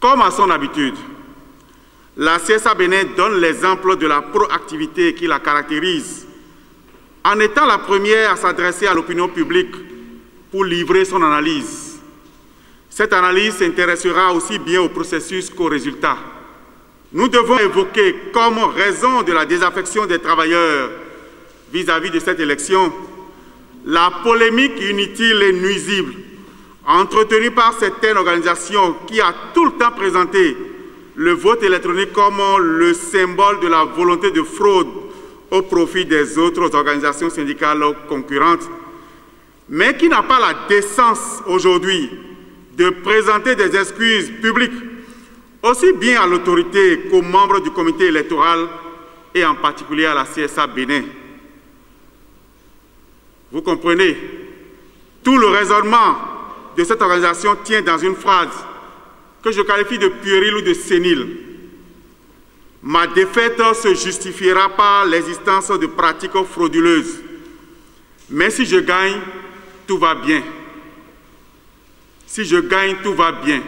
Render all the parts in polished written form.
Comme à son habitude, la CSA Bénin donne l'exemple de la proactivité qui la caractérise, en étant la première à s'adresser à l'opinion publique pour livrer son analyse. Cette analyse s'intéressera aussi bien au processus qu'aux résultats. Nous devons évoquer comme raison de la désaffection des travailleurs vis-à-vis de cette élection la polémique inutile et nuisible entretenue par certaines organisations qui a tout le temps présenté le vote électronique comme le symbole de la volonté de fraude au profit des autres organisations syndicales concurrentes, mais qui n'a pas la décence aujourd'hui de présenter des excuses publiques aussi bien à l'autorité qu'aux membres du comité électoral et en particulier à la CSA Bénin. Vous comprenez, tout le raisonnement de cette organisation tient dans une phrase que je qualifie de puérile ou de sénile. Ma défaite se justifiera par l'existence de pratiques frauduleuses. Mais si je gagne, tout va bien. Si je gagne, tout va bien.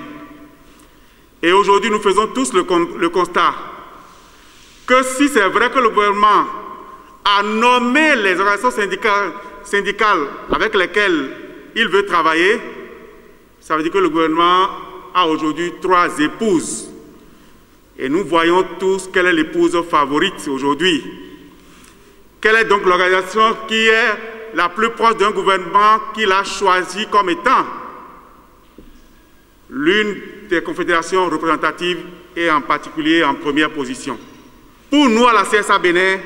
Et aujourd'hui, nous faisons tous le constat que si c'est vrai que le gouvernement a nommé les organisations syndicales avec lesquelles il veut travailler, ça veut dire que le gouvernement a aujourd'hui 3 épouses. Et nous voyons tous quelle est l'épouse favorite aujourd'hui. Quelle est donc l'organisation qui est la plus proche d'un gouvernement qu'il a choisi comme étant l'une des confédérations représentatives et en particulier en première position. Pour nous, à la CSA Bénin,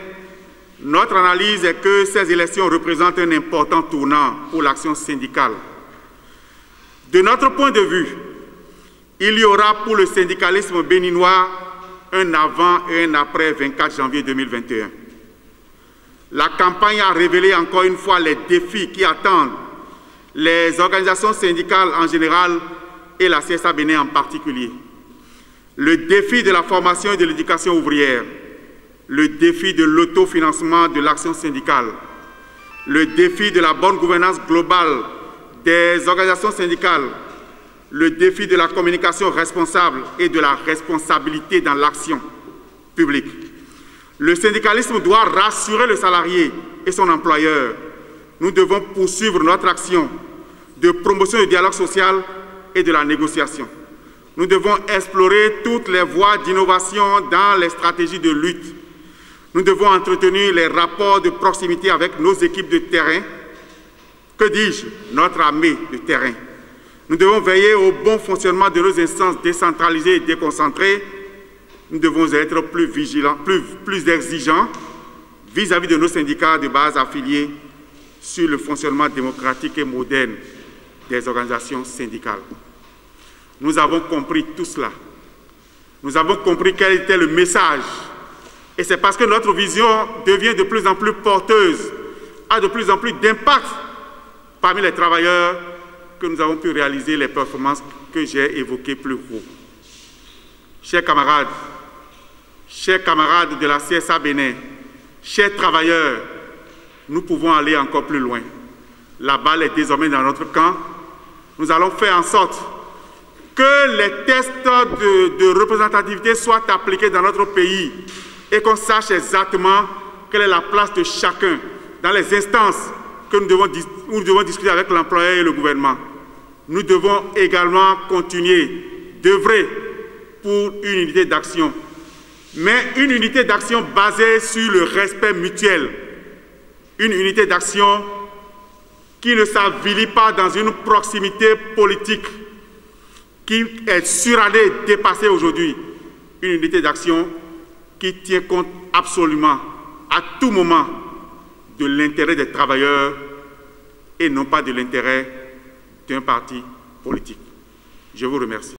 notre analyse est que ces élections représentent un important tournant pour l'action syndicale. De notre point de vue, il y aura pour le syndicalisme béninois un avant et un après 24 janvier 2021. La campagne a révélé encore une fois les défis qui attendent les organisations syndicales en général et la CSA Bénin en particulier. Le défi de la formation et de l'éducation ouvrière, le défi de l'autofinancement de l'action syndicale, le défi de la bonne gouvernance globale des organisations syndicales, le défi de la communication responsable et de la responsabilité dans l'action publique. Le syndicalisme doit rassurer le salarié et son employeur. Nous devons poursuivre notre action de promotion du dialogue social et de la négociation. Nous devons explorer toutes les voies d'innovation dans les stratégies de lutte. Nous devons entretenir les rapports de proximité avec nos équipes de terrain, que dis-je, notre armée de terrain. Nous devons veiller au bon fonctionnement de nos instances décentralisées et déconcentrées. Nous devons être plus vigilants, plus exigeants vis-à-vis de nos syndicats de base affiliés sur le fonctionnement démocratique et moderne des organisations syndicales. Nous avons compris tout cela. Nous avons compris quel était le message. Et c'est parce que notre vision devient de plus en plus porteuse, a de plus en plus d'impact parmi les travailleurs que nous avons pu réaliser les performances que j'ai évoquées plus haut. Chers camarades de la CSA Bénin, chers travailleurs, nous pouvons aller encore plus loin. La balle est désormais dans notre camp. Nous allons faire en sorte que les tests de représentativité soient appliqués dans notre pays et qu'on sache exactement quelle est la place de chacun dans les instances que nous devons discuter avec l'employeur et le gouvernement. Nous devons également continuer d'œuvrer pour une unité d'action, mais une unité d'action basée sur le respect mutuel, une unité d'action qui ne s'avilit pas dans une proximité politique qui est surannée et dépassée aujourd'hui, une unité d'action qui tient compte absolument, à tout moment, de l'intérêt des travailleurs et non pas de l'intérêt d'un parti politique. Je vous remercie.